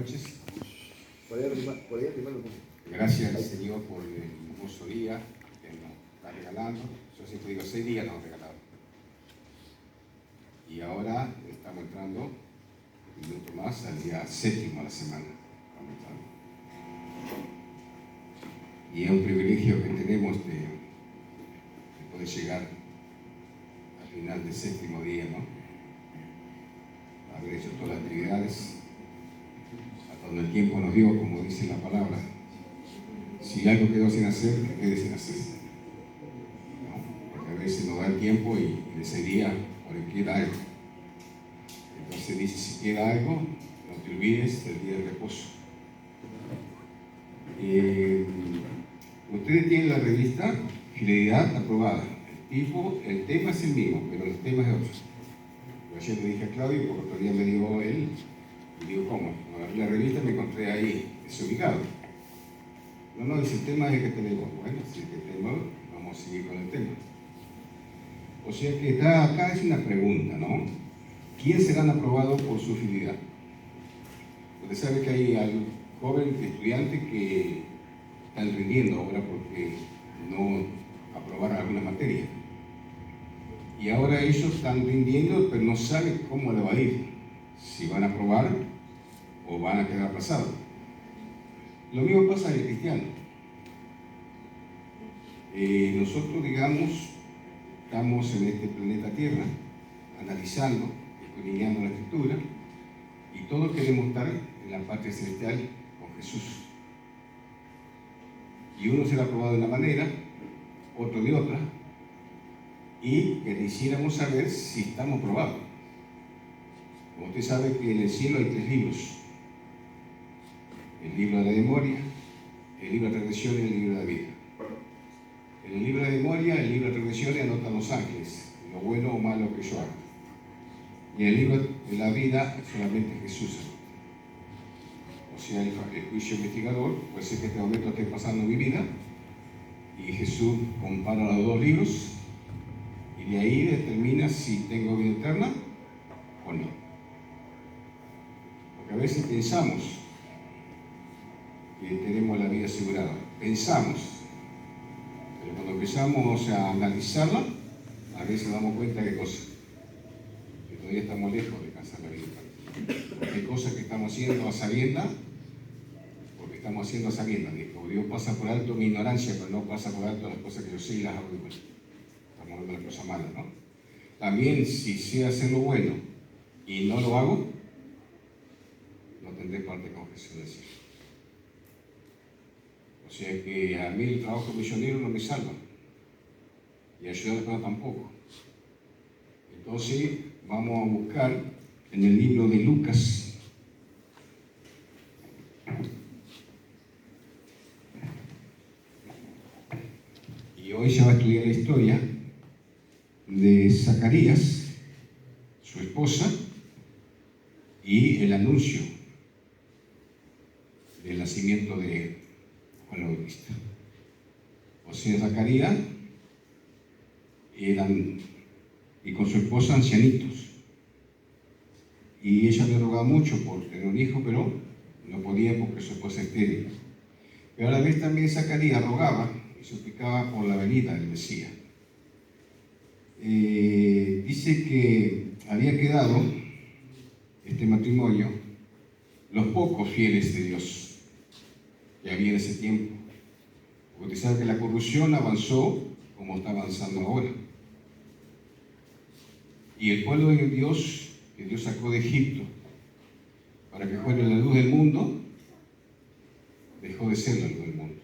noches. Por Gracias al Señor por el hermoso día que nos está regalando. Yo siempre digo, 6 días nos ha regalado. Y ahora estamos entrando un minuto más al día 7º de la semana. Y es un privilegio que tenemos de poder llegar al final del 7º día, ¿no? Haber hecho todas las actividades hasta donde el tiempo nos dio, como dice la palabra. Si algo quedó sin hacer, que quede sin hacer, ¿no? Porque a veces nos da el tiempo y de ese día por ahí queda algo. Entonces dice, si queda algo, no te olvides del día de reposo. Ustedes tienen la revista Fidelidad Aprobada. El tema es el mismo, pero el tema es otro. Yo ayer le dije a Claudio, porque otro día me dijo él, y digo, ¿cómo? Agarré la revista y me encontré ahí, desubicado. No, dice, el tema es el que tenemos. Bueno, si es que tenemos, vamos a seguir con el tema. O sea que está acá es una pregunta, ¿no? ¿Quién serán aprobados por su fidelidad? Usted sabe que hay al joven estudiante que están rindiendo ahora porque no aprobaron alguna materia. Y ahora ellos están rindiendo, pero no saben cómo le va a ir. Si van a aprobar o van a quedar aplazados. Lo mismo pasa en el cristiano. Nosotros, digamos, estamos en este planeta Tierra, analizando, escudriñando la Escritura, y todos queremos estar en la patria celestial con Jesús. Y uno será aprobado de una manera, otro de otra, y que quisiéramos saber si estamos aprobados. Como usted sabe que en el cielo hay 3 libros. El libro de la memoria, el libro de transgresiones y el libro de la vida. En el libro de memoria, el libro de transgresiones anotan los ángeles, lo bueno o malo que yo haga. Y en el libro de la vida solamente Jesús. O sea, el juicio investigador, puede ser que en este momento esté pasando mi vida, y Jesús compara los 2 libros, y de ahí determina si tengo vida eterna o no. Porque a veces pensamos que tenemos la vida asegurada. Pensamos, pero cuando empezamos a analizarla, a veces nos damos cuenta de cosas, que todavía estamos lejos de alcanzar la vida. Porque hay cosas que estamos haciendo a sabiendas, porque estamos haciendo a sabiendas. Dios pasa por alto mi ignorancia, pero no pasa por alto las cosas que yo sé y las hago igual. Estamos viendo las cosas malas, ¿no? También, si sé hacer lo bueno y no lo hago, no tendré parte con Jesús en el cielo. O sea que a mí el trabajo misionero no me salva. Y ayudar a los demás tampoco. Entonces vamos a buscar en el libro de Lucas. Y hoy se va a estudiar la historia de Zacarías, su esposa, y el anuncio del nacimiento de Juan el Bautista. O sea, Zacarías y con su esposa ancianitos. Y ella le rogaba mucho por tener un hijo, pero no podía porque su esposa es estéril. Pero a la vez también Zacarías rogaba y suplicaba por la venida del Mesías. Dice que había quedado este matrimonio los pocos fieles de Dios que había en ese tiempo. Porque usted sabe que la corrupción avanzó como está avanzando ahora. Y el pueblo de Dios, que Dios sacó de Egipto para que fuera la luz del mundo, dejó de ser la luz del mundo.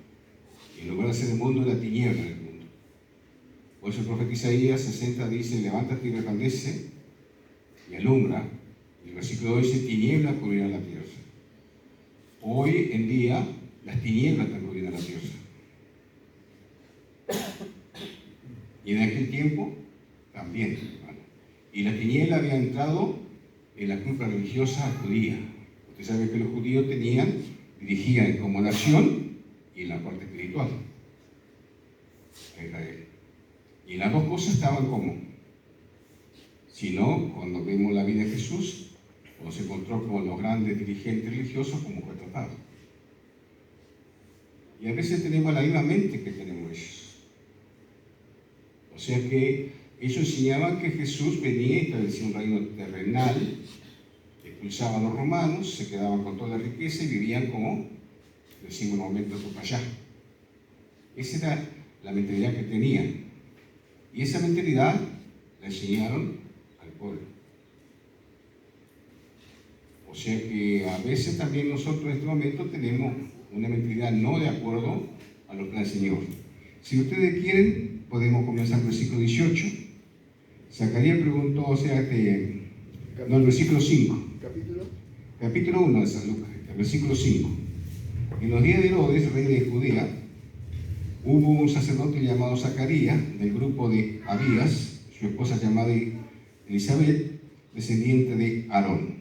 Y en lugar de ser el mundo, la tiniebla del mundo. Por eso el profeta Isaías 60 dice, levántate y resplandece y alumbra. Y el versículo 2 dice, tiniebla cubrirá la tierra. Hoy en día, las tinieblas están cubriendo la tierra. Y en aquel tiempo, también. Y la tiniebla había entrado en la culpa religiosa judía. Usted sabe que los judíos dirigían como nación y en la parte espiritual a Israel. Y las dos cosas estaban como. Si no, cuando vemos la vida de Jesús, cuando se encontró con los grandes dirigentes religiosos, cómo fue tratado. Y a veces tenemos la misma mente que tenemos ellos. O sea que ellos enseñaban que Jesús venía y establecía un reino terrenal, expulsaba a los romanos, se quedaban con toda la riqueza y vivían como, decimos en un momento, por allá. Esa era la mentalidad que tenían. Y esa mentalidad la enseñaron al pueblo. O sea que a veces también nosotros en este momento tenemos una mentalidad no de acuerdo a lo que el Señor. Si ustedes quieren, podemos comenzar el versículo 18. Zacarías preguntó, o sea, el versículo 5. Capítulo 1 de San Lucas, el versículo 5. En los días de Herodes, rey de Judea, hubo un sacerdote llamado Zacarías, del grupo de Abías, su esposa llamada Elizabeth, descendiente de Aarón.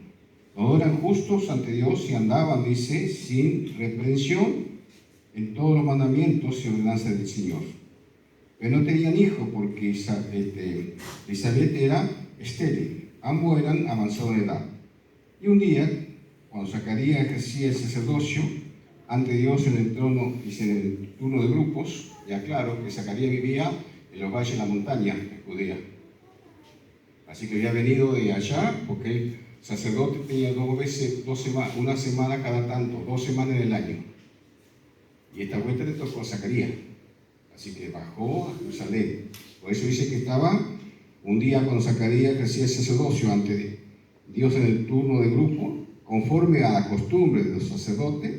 Todos eran justos ante Dios y andaban, dice, sin reprensión en todos los mandamientos y ordenanzas del Señor. Pero no tenían hijo porque Elizabeth era estéril. Ambos eran avanzados de edad. Y un día, cuando Zacarías ejercía el sacerdocio ante Dios en el trono, y en el turno de grupos, ya claro que Zacarías vivía en los valles de la montaña de Judea. Así que había venido de allá porque el sacerdote tenía una semana cada tanto, 2 semanas en el año. Y esta vuelta le tocó a Zacarías. Así que bajó a Jerusalén. Por eso dice que estaba un día cuando Zacarías ejercía el sacerdocio ante Dios en el turno de grupo, conforme a la costumbre de los sacerdotes,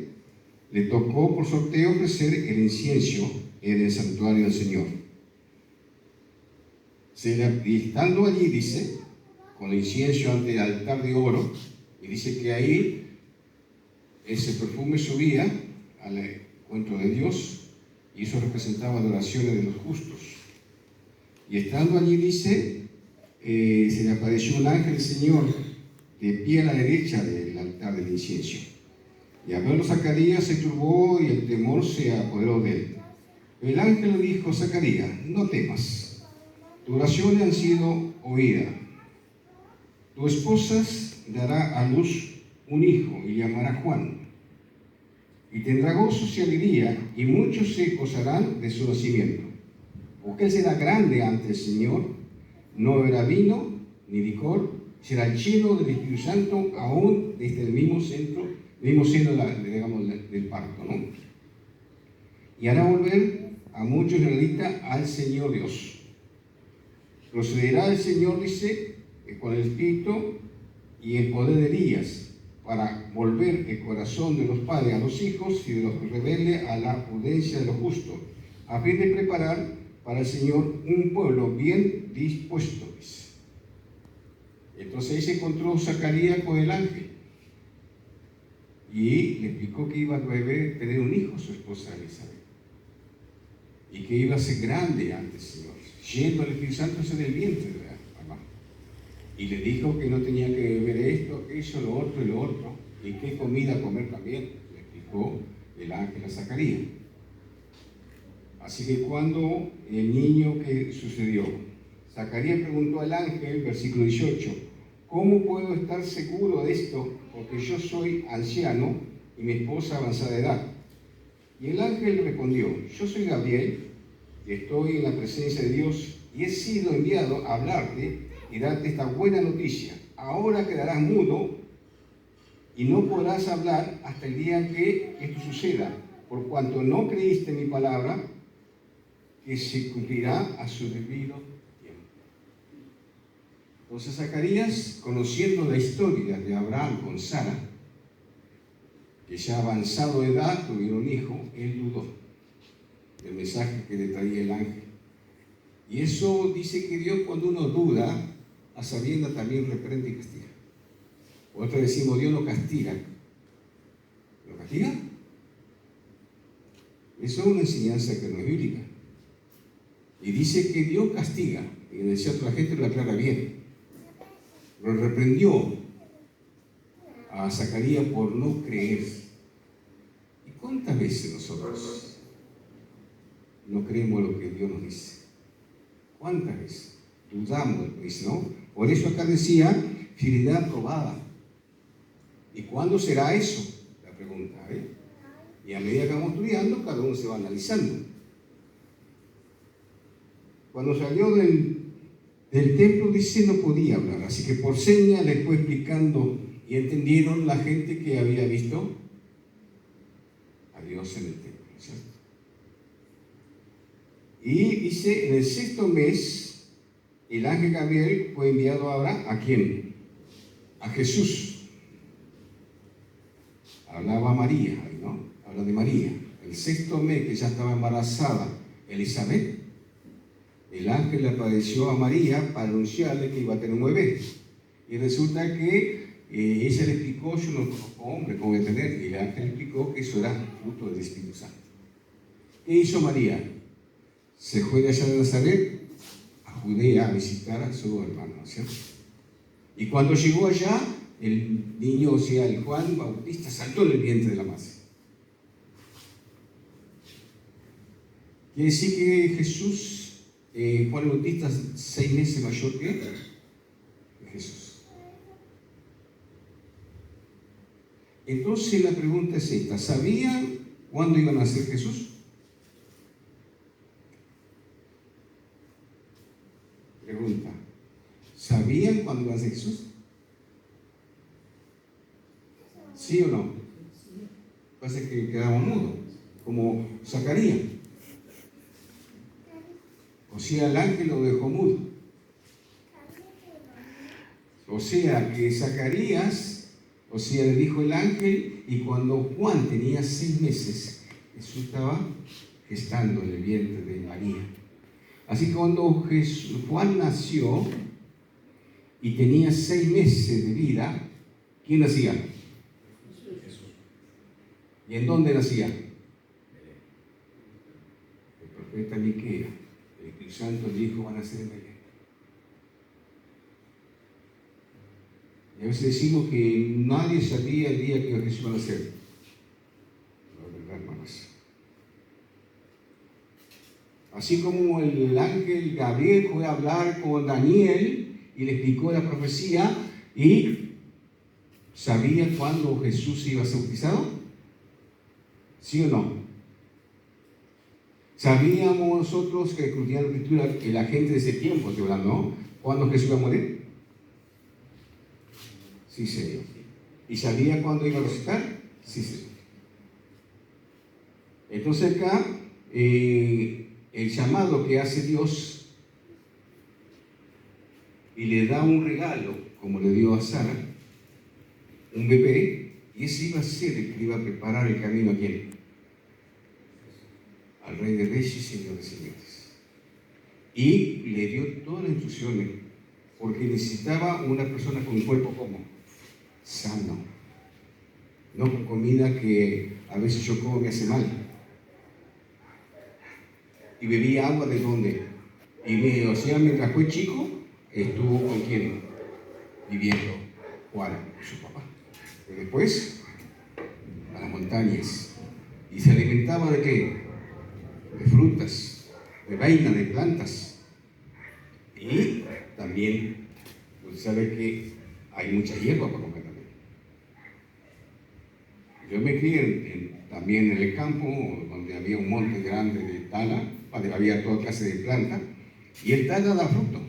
le tocó por sorteo ofrecer el incienso en el santuario del Señor. Y estando allí, dice, con el incienso ante el altar de oro, y dice que ahí ese perfume subía al encuentro de Dios, y eso representaba las oraciones de los justos. Y estando allí, dice, se le apareció un ángel del Señor de pie a la derecha del altar del incienso. Y al verlo Zacarías se turbó y el temor se apoderó de él. El ángel le dijo: Zacarías, no temas, tus oraciones han sido oídas. Tu esposa dará a luz un hijo y llamará Juan. Y tendrá gozo y alegría, y muchos se gozarán de su nacimiento. Porque él será grande ante el Señor, no beberá vino ni licor, será lleno del Espíritu Santo aún desde el mismo seno del parto, ¿no? Y hará volver a muchos israelitas al Señor Dios. Procederá el Señor, dice, con el Espíritu y el poder de Elías, para volver el corazón de los padres a los hijos y de los rebeldes a la prudencia de los justos, a fin de preparar para el Señor un pueblo bien dispuesto. Entonces ahí se encontró Zacarías con el ángel y le explicó que iba a tener un hijo, su esposa Elizabeth, y que iba a ser grande ante el Señor, yendo al Espíritu Santo en el vientre de la mamá. Y le dijo que no tenía que beber esto, aquello, lo otro y lo otro, y qué comida comer también, le explicó el ángel a Zacarías. Así que cuando el niño que sucedió, Zacarías preguntó al ángel, versículo 18, ¿cómo puedo estar seguro de esto? Porque yo soy anciano y mi esposa avanzada de edad. Y el ángel le respondió: yo soy Gabriel, y estoy en la presencia de Dios, y he sido enviado a hablarte y darte esta buena noticia. Ahora quedarás mudo y no podrás hablar hasta el día en que esto suceda, por cuanto no creíste mi palabra, que se cumplirá a su debido tiempo. Entonces Zacarías, conociendo la historia de Abraham con Sara, que ya avanzado de edad tuvieron un hijo, él dudó del mensaje que le traía el ángel. Y eso dice que Dios, cuando uno duda, a sabiendas también reprende y castiga. Nosotros decimos: Dios no castiga. ¿Lo castiga? Eso es una enseñanza que no es bíblica. Y dice que Dios castiga. Y decía otra gente, lo aclara bien. Lo reprendió a Zacarías por no creer. ¿Y cuántas veces nosotros no creemos lo que Dios nos dice? ¿Cuántas veces? Dudamos, pues, ¿no? Por eso acá decía fidelidad probada. ¿Y cuándo será eso? La pregunta, Y a medida que vamos estudiando, cada uno se va analizando. Cuando salió del templo, dice, no podía hablar, así que por señas le fue explicando y entendieron la gente que había visto a Dios en el templo, ¿cierto? Y dice, en el 6º mes, el ángel Gabriel fue enviado ahora, ¿a quién? A Jesús. Hablaba a María, ¿no? Habla de María. El 6º mes, que ya estaba embarazada Elizabeth, el ángel le apareció a María para anunciarle que iba a tener un bebé. Y resulta que ella le explicó, yo no conozco hombre, ¿cómo voy a tener? Y el ángel le explicó que eso era fruto del Espíritu Santo. ¿Qué hizo María? Se fue de allá de Nazaret a Judea a visitar a su hermano, ¿cierto? Y cuando llegó allá, el niño, o sea, el Juan Bautista, saltó en el vientre de la madre. Quiere decir que Jesús, Juan Bautista, 6 meses mayor que Jesús. Entonces la pregunta es esta: ¿sabían cuándo iba a nacer Jesús? Pregunta: ¿sabían cuándo iba a nacer Jesús? ¿Sí o no? Parece que quedamos mudos, como Zacarías. O sea, el ángel lo dejó mudo. O sea, que Zacarías, o sea, le dijo el ángel, y cuando Juan tenía 6 meses, Jesús estaba gestando en el vientre de María. Así que cuando Juan nació y tenía 6 meses de vida, ¿quién nacía? Jesús. ¿Y en dónde nacía? El profeta Miqueas. El Espíritu Santo le dijo: van a nacer en Belén. Y a veces decimos que nadie sabía el día que Jesús iba a nacer. No es verdad, hermanos. Así como el ángel Gabriel fue a hablar con Daniel y le explicó la profecía, y sabía cuándo Jesús iba a ser bautizado. ¿Sí o no? Sabíamos nosotros que estudiando la Escritura, que la gente de ese tiempo, estoy hablando, ¿no? ¿Cuándo Jesús iba a morir? Sí, Señor. ¿Y sabía cuándo iba a resucitar? Sí, Señor. Entonces acá, el llamado que hace Dios y le da un regalo, como le dio a Sara, un bebé, y ese iba a ser el que iba a preparar el camino a quién? Al Rey de Reyes y Señor de Señores. Y le dio todas las instrucciones, porque necesitaba una persona con un cuerpo como sano, no con comida que a veces yo como me hace mal. Y bebía agua ¿de dónde? Y o sea, mientras fue chico, estuvo con quién viviendo, Juan, con su papá. Y después a las montañas, y se alimentaba ¿de qué? De frutas, de vainas, de plantas. Y también, usted sabe que hay mucha hierba para comer también. Yo me crié también en el campo, donde había un monte grande de tala, donde había toda clase de plantas, y el tala da fruto.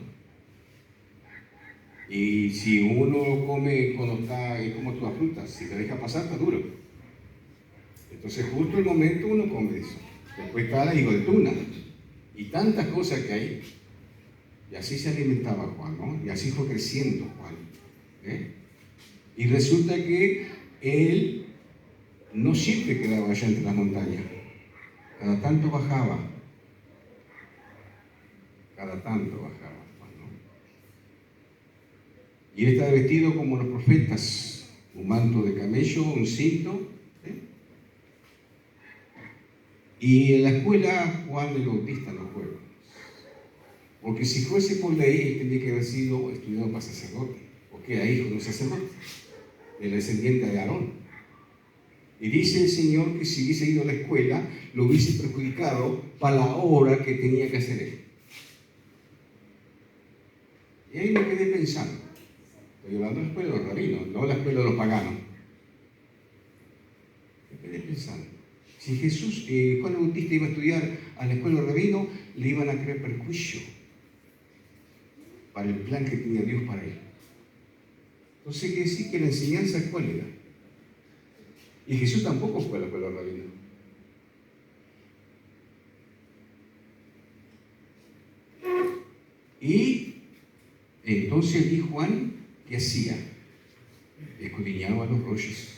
Y si uno come cuando está, es como toda fruta, si te deja pasar, está duro. Entonces, justo el momento uno come eso. Después tala, higo de tuna, y tantas cosas que hay. Y así se alimentaba Juan, ¿no? Y así fue creciendo Juan. Y resulta que él no siempre quedaba allá entre las montañas. Cada tanto bajaba. Cada tanto bajaba Juan, ¿no? Y él estaba vestido como los profetas. Un manto de camello, un cinto. Y en la escuela Juan el Bautista no fue. Porque si fuese por ley, él tendría que haber sido estudiado para sacerdote, porque era hijo de un sacerdote, de la descendiente de Aarón. Y dice el Señor que si hubiese ido a la escuela, lo hubiese perjudicado para la obra que tenía que hacer él. Y ahí me quedé pensando. Estoy hablando de la escuela de los rabinos, no la escuela de los paganos. pensando. Si Jesús, Juan el Bautista iba a estudiar a la escuela de rabino, le iban a crear perjuicio para el plan que tenía Dios para él. Entonces hay que decir que la enseñanza, ¿cuál era? Y Jesús tampoco fue a la escuela de rabino. Y entonces vi Juan, ¿qué hacía? Escudriñaba los rollos,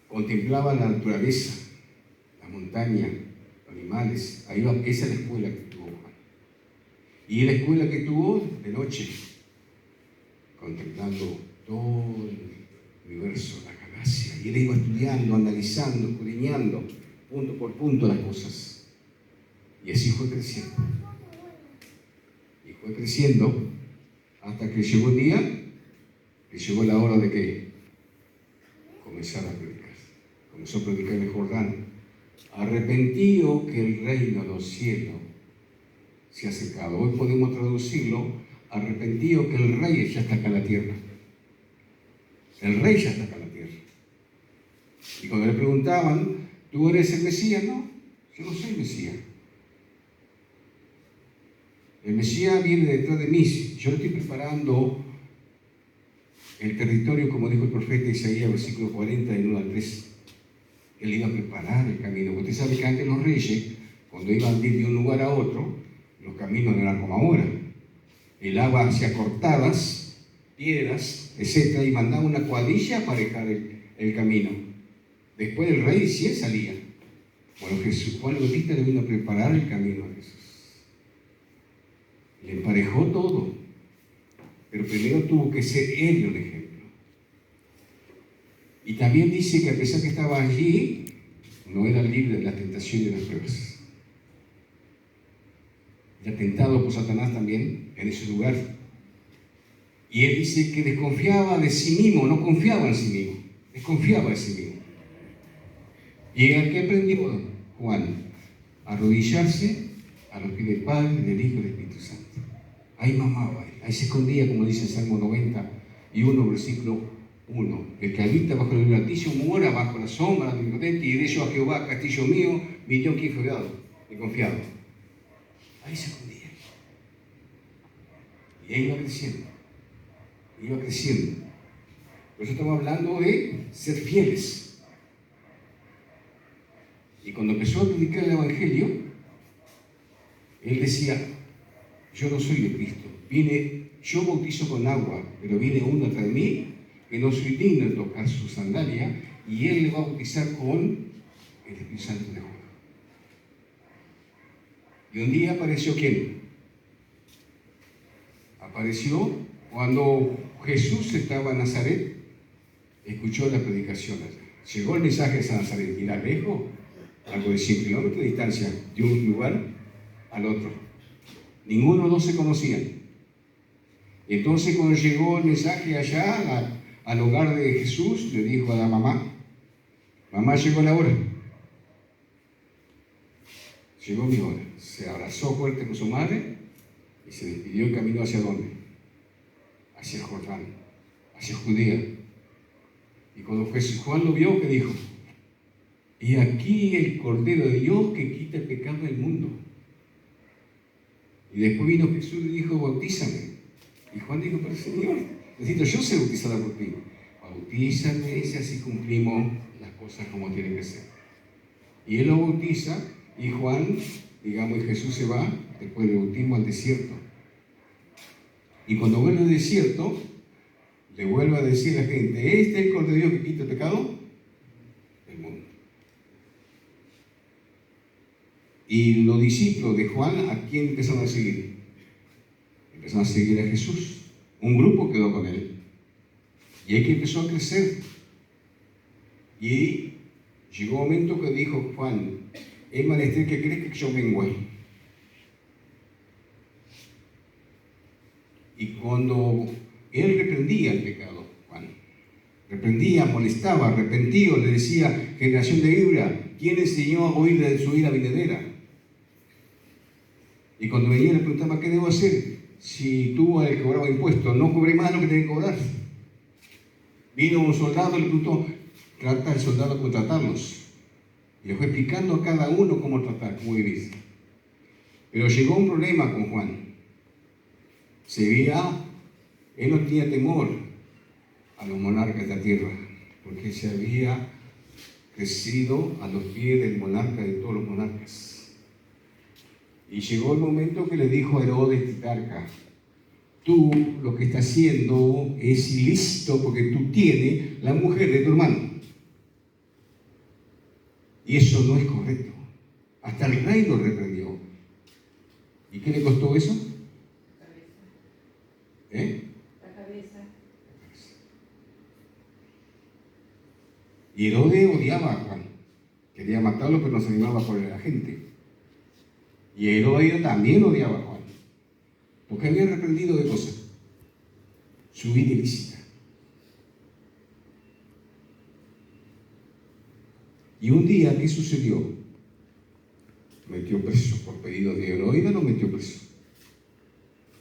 contemplaba la naturaleza, la montaña, los animales. Ahí va, esa es la escuela que tuvo Juan. Y la escuela que tuvo de noche, contemplando todo el universo, la galaxia. Y él iba estudiando, analizando, escudriñando, punto por punto las cosas. Y así fue creciendo. Y fue creciendo hasta que llegó un día, que llegó la hora de que comenzara a predicar. Comenzó a predicar en el Jordán. Arrepentido que el reino de los cielos se ha acercado. Hoy podemos traducirlo, arrepentido que el rey ya está acá en la tierra. El rey ya está acá en la tierra. Y cuando le preguntaban, ¿tú eres el Mesías? No, yo no soy Mesías. El Mesías viene detrás de mí. Yo estoy preparando el territorio, como dijo el profeta Isaías, versículo 40, del 1 al 3. Él iba a preparar el camino. Usted sabe que antes los reyes, cuando iban de un lugar a otro, los caminos no eran como ahora. El agua hacía cortadas, piedras, etc. Y mandaba una cuadrilla para dejar el camino. Después el rey sí salía. Bueno, Juan el Bautista le vino a preparar el camino a Jesús. Le emparejó todo. Pero primero tuvo que ser él un ejemplo. Y también dice que a pesar que estaba allí, no era libre de la tentación y de las pruebas. Ya tentado por Satanás también en ese lugar. Y él dice que desconfiaba de sí mismo, no confiaba en sí mismo, desconfiaba de sí mismo. ¿Y a qué aprendió Juan? A arrodillarse a los pies del Padre, del Hijo y del Espíritu Santo. Ahí mamaba, ahí se escondía, como dice el Salmo 91, versículo 1. El que habita bajo el altísimo mora bajo la sombra del Omnipotente, y de ello a Jehová, castillo mío, mi Dios que he confiado. Ahí se escondía. Y ahí iba creciendo. Iba creciendo. Por eso estamos hablando de ser fieles. Y cuando empezó a predicar el Evangelio, él decía, yo no soy de Cristo. Yo bautizo con agua, pero viene uno atrás de mí, que no soy digno de tocar su sandalia, y él le va a bautizar con el Espíritu Santo de Juan. Y un día apareció ¿quién? Apareció cuando Jesús estaba en Nazaret, escuchó la predicación allá. Llegó el mensaje de Nazaret, y era lejos, algo de 100 kilómetros de distancia, de un lugar al otro. Ninguno de los dos se conocían. Entonces, cuando llegó el mensaje allá, al hogar de Jesús, le dijo a la mamá, mamá, llegó la hora. Llegó mi hora. Se abrazó fuerte con su madre y se despidió y caminó hacia dónde? Hacia el Jordán, hacia Judea. Y cuando Juan lo vio, ¿qué dijo? Y aquí el Cordero de Dios que quita el pecado del mundo. Y después vino Jesús y le dijo, bautízame. Y Juan dijo, pero Señor, necesito yo ser bautizado por ti. Bautízame, y así cumplimos las cosas como tienen que ser. Y él lo bautiza, y Juan, digamos, y Jesús se va, después del bautismo, al desierto. Y cuando vuelve al desierto, le vuelve a decir a la gente, este es el Cordero de Dios que quita el pecado del mundo. Y los discípulos de Juan, ¿a quién empezaron a seguir? Empezaron a seguir a Jesús. Un grupo quedó con él. Y ahí que empezó a crecer. Y llegó un momento que dijo Juan, es menester que crees que yo vengo ahí. Y cuando él reprendía el pecado, Juan, reprendía, molestaba, arrepentido, le decía, generación de vibra, ¿quién enseñó a oír de su ira venidera? Y cuando venía le preguntaba, ¿qué debo hacer? Si tú al que cobraba impuestos, no cobré más lo que tenía que cobrar. Vino un soldado y le preguntó, trata al soldado cómo tratarlos. Y le fue explicando a cada uno cómo tratar, cómo vivir. Pero llegó un problema con Juan. Él no tenía temor a los monarcas de la tierra, porque se había crecido a los pies del monarca de todos los monarcas. Y llegó el momento que le dijo a Herodes Titarca: tú lo que estás haciendo es ilícito porque tú tienes la mujer de tu hermano. Y eso no es correcto. Hasta el rey lo reprendió. ¿Y qué le costó eso? La cabeza. ¿Eh? La cabeza. Y Herodes odiaba a Juan. Quería matarlo, pero no se animaba por la gente. Y Herodes también odiaba a Juan, porque había reprendido de cosas. Su vida ilícita. Y un día, ¿qué sucedió? Metió preso por pedido de Herodes, lo metió preso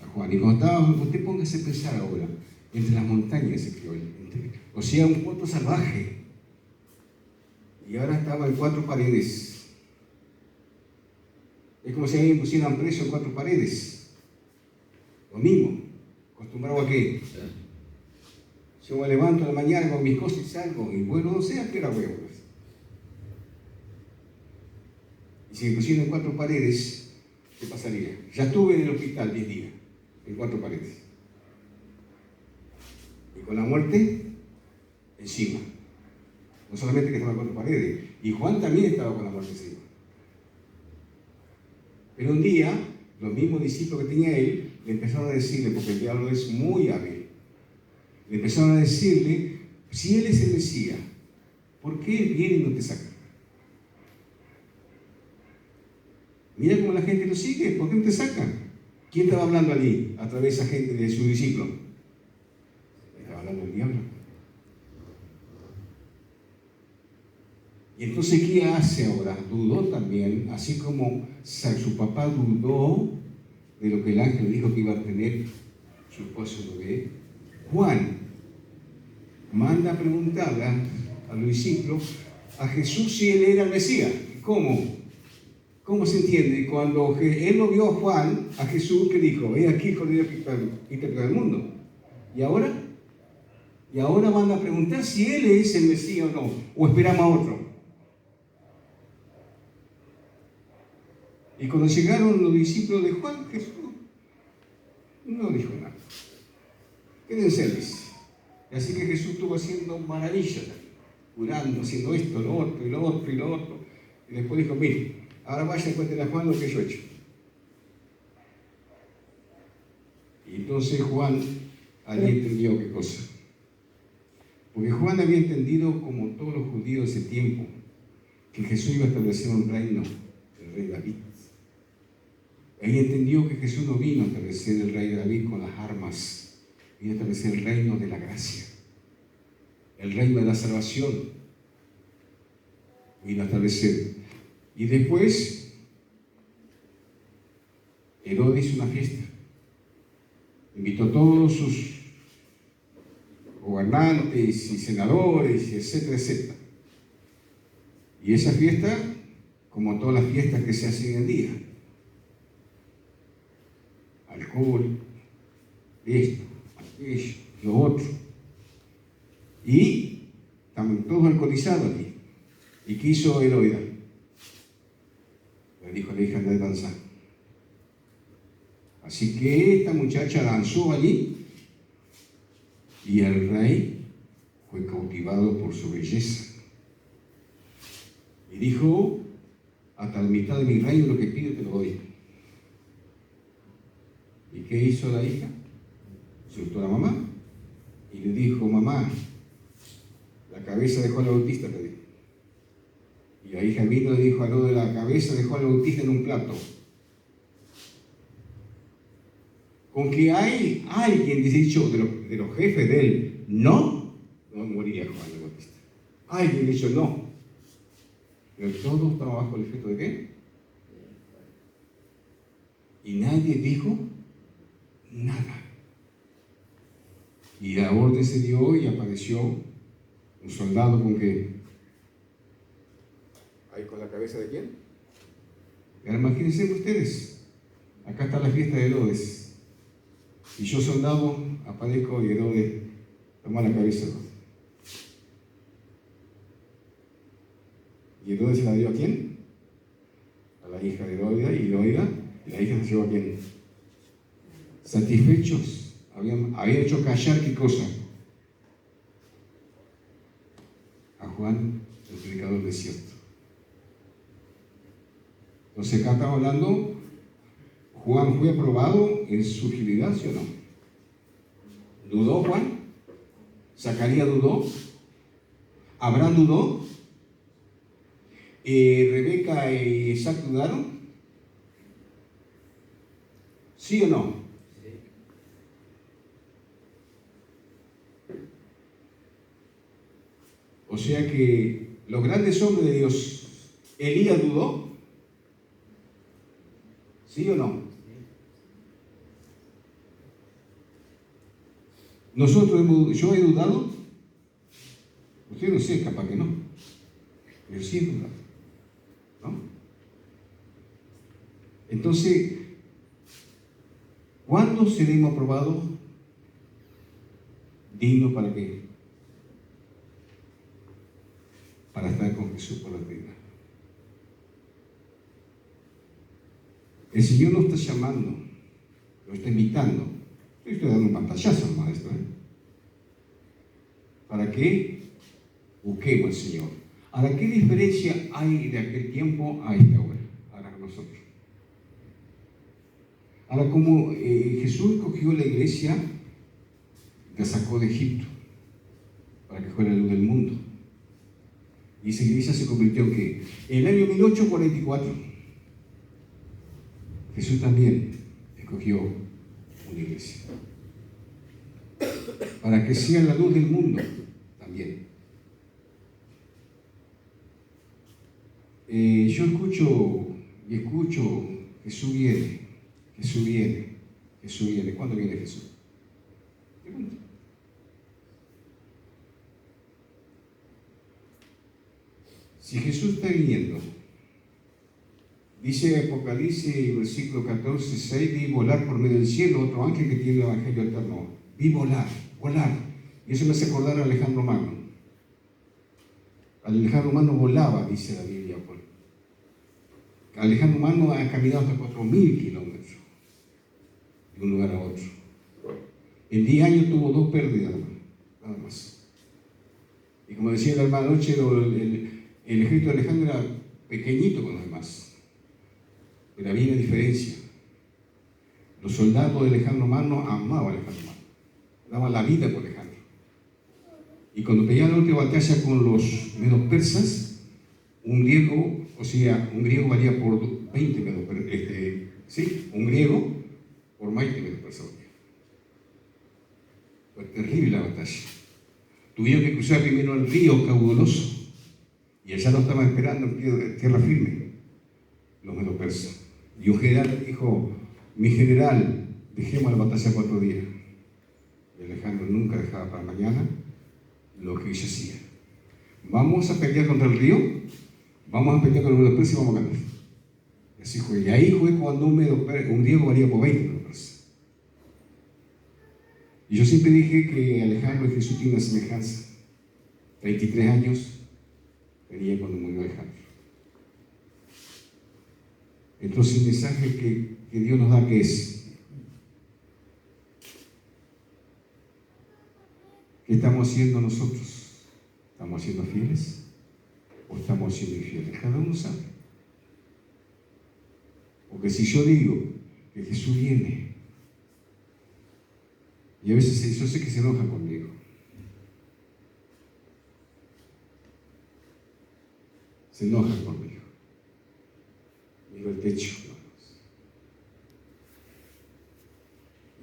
a Juan. Y cuando estaba, usted póngase a pensar ahora, entre las montañas se crió él, o sea, un pueblo salvaje. Y ahora estaba en 4 paredes. Es como si a mí me pusieran preso en 4 paredes. Lo mismo. ¿Acostumbrado a qué? Yo me levanto en la mañana con mis cosas y salgo. Y bueno, no sé a qué hora voy a volver. Y si me pusieran en 4 paredes, ¿qué pasaría? Ya estuve en el hospital 10 días, en 4 paredes. Y con la muerte encima. No solamente que estaba en 4 paredes, y Juan también estaba con la muerte encima. Pero un día, los mismos discípulos que tenía él, le empezaron a decirle, porque el diablo es muy hábil, le empezaron a decirle: si él es el Mesías, ¿por qué él viene y no te saca? Mira cómo la gente lo sigue, ¿por qué no te saca? ¿Quién estaba hablando allí a través de esa gente, de sus discípulos? Estaba hablando el diablo. Y entonces, ¿qué hace ahora? Dudó también, así como su papá dudó de lo que el ángel le dijo que iba a tener su esposo bebé. Juan manda a preguntarle a los discípulos a Jesús si él era el Mesías. ¿Cómo? ¿Cómo se entiende? Cuando él lo vio a Juan, a Jesús, que dijo: he aquí el Cordero que quita del mundo. ¿Y ahora? Y ahora van a preguntar si él es el Mesías o no, o esperamos a otro. Y cuando llegaron los discípulos de Juan, Jesús no dijo nada. Quédense. Y así que Jesús estuvo haciendo maravillas, curando, haciendo esto, lo otro, y lo otro, y lo otro. Y después dijo: mire, ahora vayan y cuenten a Juan lo que yo he hecho. Y entonces Juan allí entendió qué cosa. Porque Juan había entendido, como todos los judíos de ese tiempo, que Jesús iba a establecer un reino, el rey David. Ahí entendió que Jesús no vino a establecer el rey David con las armas, vino a establecer el reino de la gracia, el reino de la salvación. Vino a establecer. Y después, Herodes hizo una fiesta. Invitó a todos sus gobernantes y senadores, etcétera, etcétera. Y esa fiesta, como todas las fiestas que se hacen hoy en día, alcohol, esto, aquello, lo otro. Y estaban todos alcoholizados aquí. ¿Y qué hizo Herodes? Le dijo: dejan de danzar. Así que esta muchacha danzó allí y el rey fue cautivado por su belleza. Y dijo: hasta la mitad de mi reino lo que pido te lo doy. ¿Y qué hizo la hija? Soltó a la mamá y le dijo: mamá, la cabeza de Juan el Bautista te dijo. Y la hija vino y le dijo: lo de la cabeza de Juan el Bautista en un plato. Con que hay alguien, dicho, de los jefes de él, no moriría Juan el Bautista. Alguien dicho no. Pero todos estaban bajo el efecto de qué? Y nadie dijo nada. Y la orden se dio y apareció ¿Un soldado con qué? ¿Ahí con la cabeza de quién? Ahora imagínense ustedes, acá está la fiesta de Herodes, y yo soldado aparezco y Herodes toma la cabeza. ¿Y Herodes se la dio a quién? A la hija de Herodia, y la hija se llevó a quién? Satisfechos, habían hecho callar qué cosa? A Juan, el predicador del desierto. Entonces acá estamos hablando, Juan fue aprobado en su fidelidad, ¿sí o no? ¿Dudó Juan? ¿Zacarías dudó? ¿Abraham dudó? ¿Rebeca y Isaac dudaron? ¿Sí o no? O sea que los grandes hombres de Dios, ¿Elías dudó? ¿Sí o no? Yo he dudado. Usted no sé, capaz que no. Pero sí he dudado. ¿No? Entonces, ¿cuándo seremos aprobados? Digno para qué? Para estar con Jesús por la eternidad. El Señor nos está llamando, nos está invitando. Yo estoy dando un pantallazo al maestro, para que busquemos al Señor. Ahora, ¿qué diferencia hay de aquel tiempo a esta hora? Ahora nosotros. Ahora, como Jesús cogió la iglesia, la sacó de Egipto para que fuera la luz del mundo. Y esa iglesia se convirtió en ¿qué? En el año 1844, Jesús también escogió una iglesia para que sea la luz del mundo también. Yo escucho, Jesús viene, Jesús viene, Jesús viene. ¿Cuándo viene Jesús? Pregunto. Si Jesús está viniendo, dice Apocalipsis, versículo 14, 6, vi volar por medio del cielo otro ángel que tiene el evangelio eterno. Vi volar, volar. Y eso me hace acordar a Alejandro Magno. Alejandro Magno volaba, dice la Biblia. Alejandro Magno ha caminado hasta 4.000 kilómetros de un lugar a otro. En 10 años tuvo 2 pérdidas, nada más. Y como decía la hermana anoche, el ejército de Alejandro era pequeñito con los demás. Pero había una diferencia. Los soldados de Alejandro Magno amaban a Alejandro Magno. Daban la vida por Alejandro. Y cuando peleaban la última batalla con los medos persas, un griego valía por 20 medos persas. Un griego por 20 medos persas. Fue terrible la batalla. Tuvieron que cruzar primero el río caudaloso. Y allá lo estaban esperando en tierra firme, los medos persas. Y un general dijo: mi general, dejemos la batalla 4 días. Y Alejandro nunca dejaba para mañana lo que ella hacía. Vamos a pelear contra el río, vamos a pelear con los medos persas y vamos a ganar. Y así fue. Y ahí fue cuando un griego valía por 20 medos persas. Y yo siempre dije que Alejandro y Jesús tienen una semejanza. 23 años venía cuando murió Alejandro. Entonces el mensaje que Dios nos da, ¿qué es? ¿Qué estamos haciendo nosotros? ¿Estamos siendo fieles o estamos siendo infieles? Cada uno sabe. Porque si yo digo que Jesús viene, y a veces yo sé que se enoja conmigo, se enoja conmigo. Miro el techo, hermanos.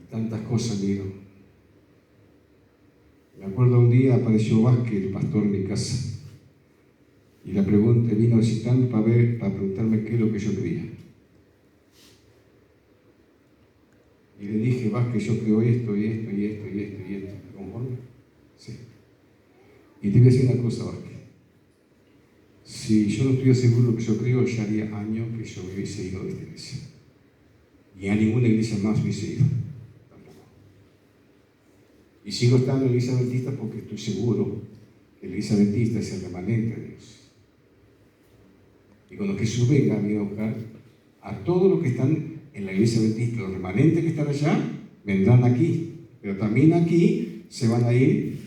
Y tantas cosas miro. Me acuerdo un día apareció Vázquez, el pastor en mi casa. Y la pregunta vino a visitarme para preguntarme qué es lo que yo creía. Y le dije: Vázquez, yo creo esto y esto y esto y esto y esto. ¿Te conforme? Sí. Y te voy a decir una cosa, Vázquez. Si yo no estuviera seguro de lo que yo creo, ya haría años que yo me hubiese ido de esta iglesia. Y a ninguna iglesia más hubiese ido. Tampoco. Y sigo estando en la iglesia adventista porque estoy seguro que la iglesia adventista es el remanente de Dios. Y cuando Jesús venga, viene a buscar a todos los que están en la iglesia adventista, los remanentes que están allá, vendrán aquí. Pero también aquí se van a ir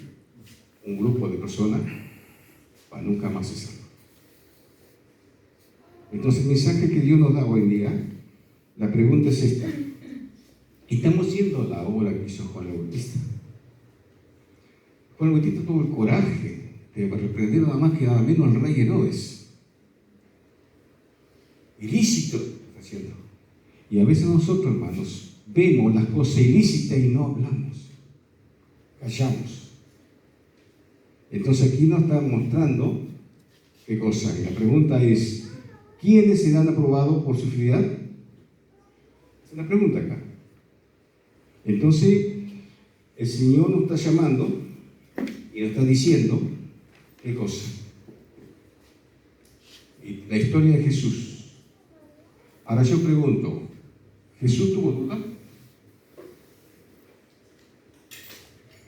un grupo de personas para nunca más se salvar. Entonces, el mensaje que Dios nos da hoy en día, la pregunta es esta: ¿estamos haciendo la obra que hizo Juan el Bautista? Juan el Bautista tuvo el coraje de reprender nada más que nada menos al rey Herodes. Ilícito está haciendo. Y a veces nosotros, hermanos, vemos las cosas ilícitas y no hablamos, callamos. Entonces aquí nos está mostrando qué cosa. Y la pregunta es: ¿quiénes serán aprobados por su fidelidad? Esa es la pregunta acá. Entonces, el Señor nos está llamando y nos está diciendo qué cosa. Y la historia de Jesús. Ahora yo pregunto, ¿Jesús tuvo duda?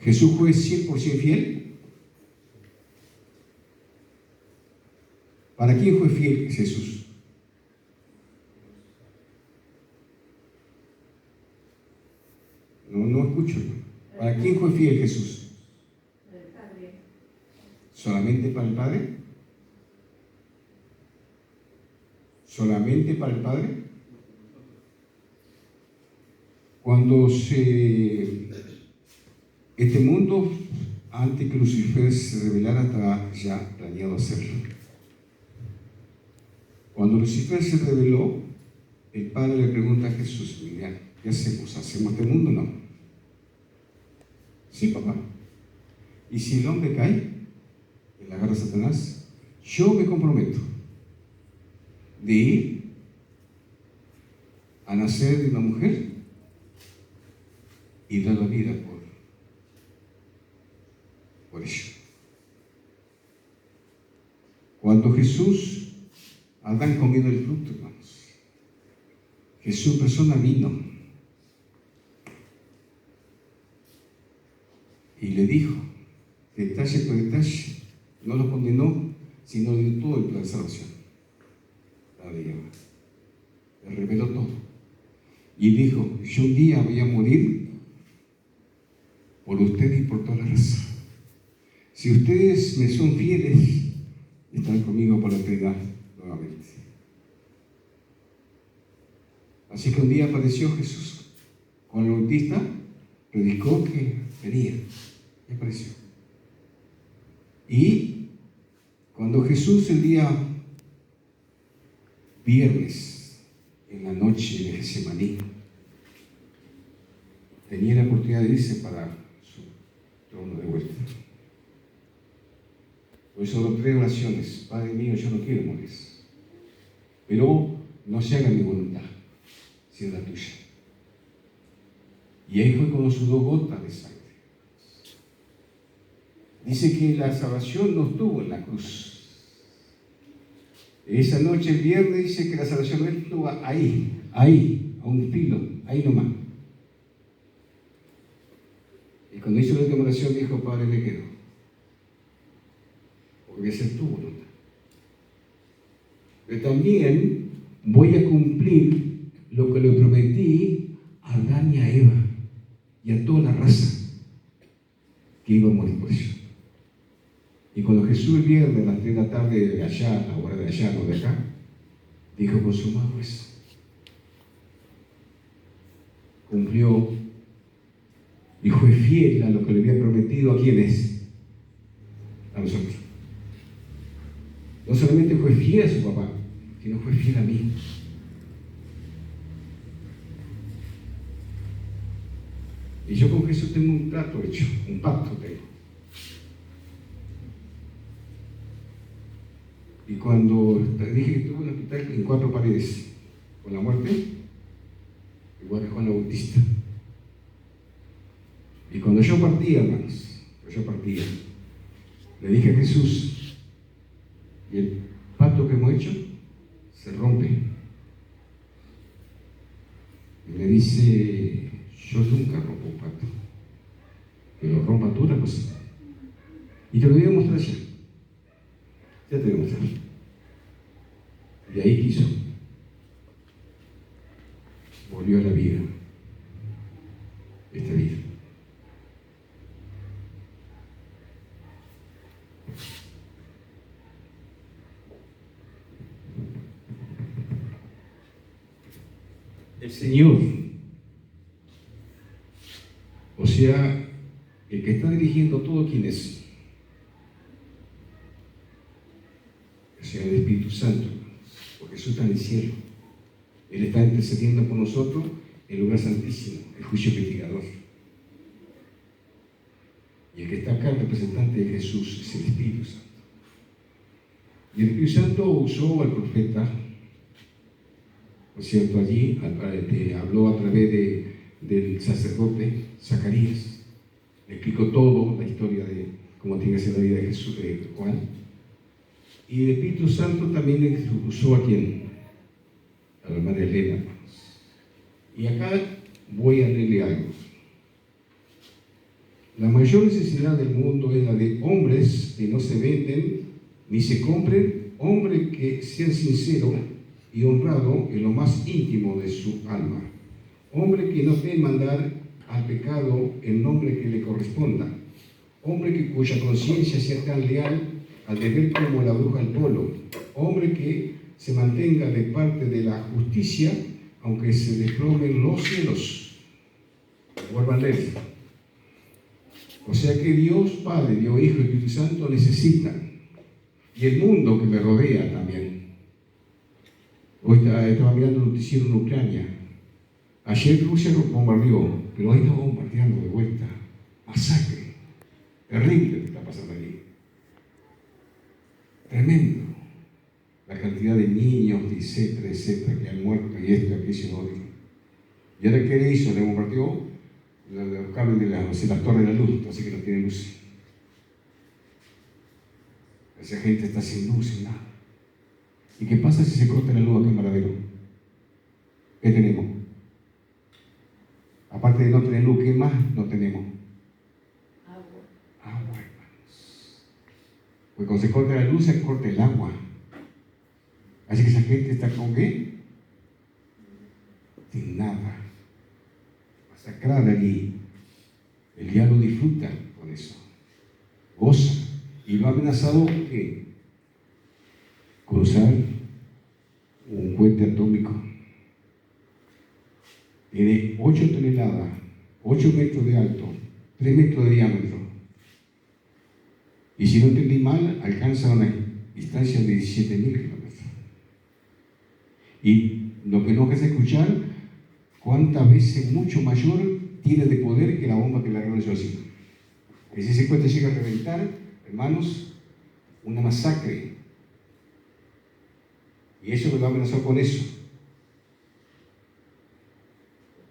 ¿Jesús fue 100% fiel? ¿Para quién fue fiel Jesús? No escucho. ¿Para quién fue fiel Jesús? Para el Padre. ¿Solamente para el Padre? ¿Solamente para el Padre? Cuando este mundo, antes que Lucifer se revelara, estaba ya planeado hacerlo. Cuando Lucifer se reveló, el Padre le pregunta a Jesús: mira, ¿qué hacemos? ¿Hacemos este mundo o no? Sí, papá. ¿Y si el hombre cae en la garra de Satanás? Yo me comprometo de ir a nacer de una mujer y dar la vida por ello. Cuando Jesús, Adán comió el fruto, hermanos, Jesús persona vino y le dijo, detalle por detalle, no lo condenó, sino dio todo el plan de salvación. La de Eva. Le reveló todo. Y dijo, yo un día voy a morir por ustedes y por toda la raza. Si ustedes me son fieles, estarán conmigo por la eternidad nuevamente. Así que un día apareció Jesús. Juan el Bautista predicó que venía. Y apareció. Y cuando Jesús el día viernes, en la noche de Getsemaní, tenía la oportunidad de irse para su trono de vuelta. Hoy solo 3 oraciones: Padre mío, yo no quiero morir, pero no se haga mi voluntad, sino la tuya. Y ahí fue con sus 2 gotas de sangre. Dice que la salvación no estuvo en la cruz. Esa noche, el viernes, dice que la salvación no estuvo ahí, a un filo, ahí nomás. Y cuando hizo la última oración, dijo, Padre, me quedo. Porque voy a hacer tu voluntad. Pero también voy a cumplir lo que le prometí a Adán y a Eva y a toda la raza, que iba a morir por eso. Y cuando Jesús el viernes a las 3 de la tarde de allá, a la hora de allá, no de acá, dijo, consumado es. Cumplió y fue fiel a lo que le había prometido. ¿A quiénes? A nosotros. No solamente fue fiel a su papá, sino fue fiel a mí. Y yo con Jesús tengo un trato hecho, un pacto tengo. Y cuando te dije que estuve en el hospital en 4 paredes, con la muerte, igual que Juan el Bautista. Y cuando yo partía, hermanos, Le dije a Jesús, y el pacto que hemos hecho se rompe. Y me dice, yo nunca rompo un pacto, que lo rompa tú otra cosa. Y te lo voy a mostrar ya. Ya te voy a mostrar. Y ahí quiso. Volvió a la vida. Esta vida. El Señor, o sea, el que está dirigiendo todo, ¿quién es? O sea, el Espíritu Santo, porque Jesús está en el cielo. Él está intercediendo por nosotros en el lugar santísimo, el juicio castigador. Y el que está acá, el representante de Jesús, es el Espíritu Santo. Y el Espíritu Santo usó al profeta, ¿no es cierto? Allí habló a través del sacerdote Zacarías. Le explicó todo, la historia de cómo tiene que ser la vida de Jesús, de Juan. Y el Espíritu Santo también usó a quién? A la hermana Elena. Y acá voy a leerle algo. La mayor necesidad del mundo es la de hombres que no se venden ni se compren, hombres que sean sinceros y honrados en lo más íntimo de su alma, hombres que no teman dar al pecado el nombre que le corresponda, hombre cuya conciencia sea tan leal al deber como la bruja al polo, hombre que se mantenga de parte de la justicia, aunque se desplomen los cielos. Vuelvan a leer. O sea que Dios Padre, Dios Hijo y Espíritu Santo necesitan, y el mundo que me rodea también. Hoy estaba mirando el noticiero en Ucrania. Ayer Rusia bombardeó, pero hoy está bombardeando de vuelta. Masacre. Terrible lo que está pasando allí. Tremendo. La cantidad de niños, etcétera, etcétera, que han muerto y esto, aquello y lo otro. ¿Y ahora qué le hizo? Le bombardeó los cables de las torres de la luz, así que no tiene luz. Esa gente está sin luz, sin nada. ¿Y qué pasa si se corta la luz acá en Varadero? ¿Qué tenemos? Aparte de no tener luz, ¿qué más no tenemos? Agua, hermanos. Pues cuando se corta la luz, se corta el agua. Así que esa gente está con ¿qué? Sin nada. Masacrada allí. El diablo disfruta con eso. Goza. Y lo ha amenazado ¿qué? Cruzar un cohete atómico. Tiene 8 toneladas, 8 metros de alto, 3 metros de diámetro. Y si no entendí mal, alcanza una distancia de 17.000 kilómetros. Y lo que nos hace escuchar, cuántas veces mucho mayor tiene de poder que la bomba que le arroja así. Que si ese cohete llega a reventar, hermanos, una masacre. Y eso lo amenazó con eso.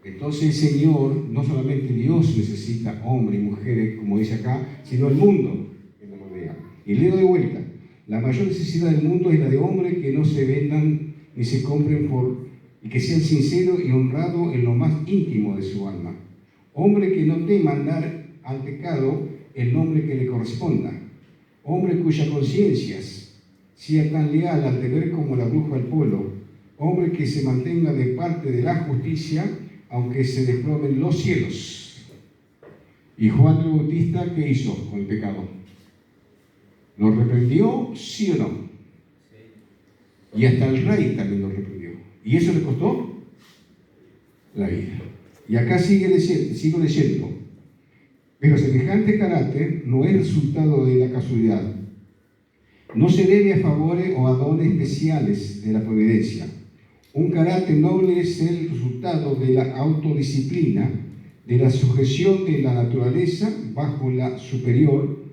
Entonces el Señor, no solamente Dios necesita hombres y mujeres, como dice acá, sino el mundo que nos rodea. Y leo de vuelta, la mayor necesidad del mundo es la de hombres que no se vendan ni se compren y que sean sinceros y honrados en lo más íntimo de su alma. Hombres que no teman dar al pecado el nombre que le corresponda. Hombres cuya conciencia sea tan leal al deber como la bruja al polo. Hombre que se mantenga de parte de la justicia, aunque se desplomen los cielos. ¿Y Juan el Bautista qué hizo con el pecado? ¿Lo reprendió, sí o no? Y hasta el rey también lo reprendió. ¿Y eso le costó? La vida. Y acá sigo leyendo. Pero semejante carácter no es resultado de la casualidad. No se debe a favores o a dones especiales de la providencia. Un carácter noble es el resultado de la autodisciplina, de la sujeción de la naturaleza bajo la superior,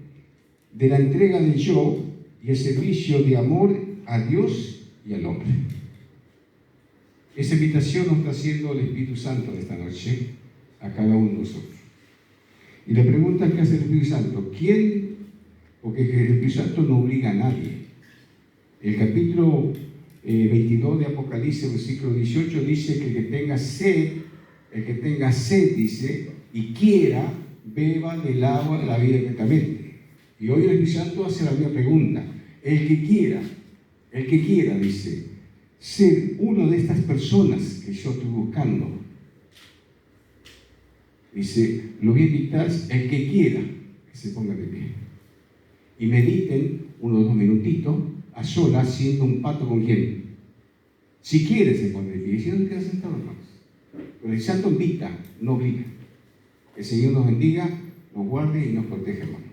de la entrega del yo y el servicio de amor a Dios y al hombre. Esa invitación nos está haciendo el Espíritu Santo de esta noche a cada uno de nosotros. Y la pregunta que hace el Espíritu Santo, ¿quién porque el Espíritu Santo no obliga a nadie. El capítulo 22 de Apocalipsis, versículo 18, dice que el que tenga sed, dice, y quiera, beba del agua de la vida eternamente. Y hoy el Espíritu Santo hace la misma pregunta. El que quiera, dice, ser una de estas personas que yo estoy buscando, dice, lo voy a invitar, el que quiera, que se ponga de pie. Y mediten unos 2 minutitos a solas, siendo un pato con quién. Si quiere se pone de pie, y si no, queda sentado, hermanos. Pero el Santo invita, no obliga. Que el Señor nos bendiga, nos guarde y nos proteja, hermanos.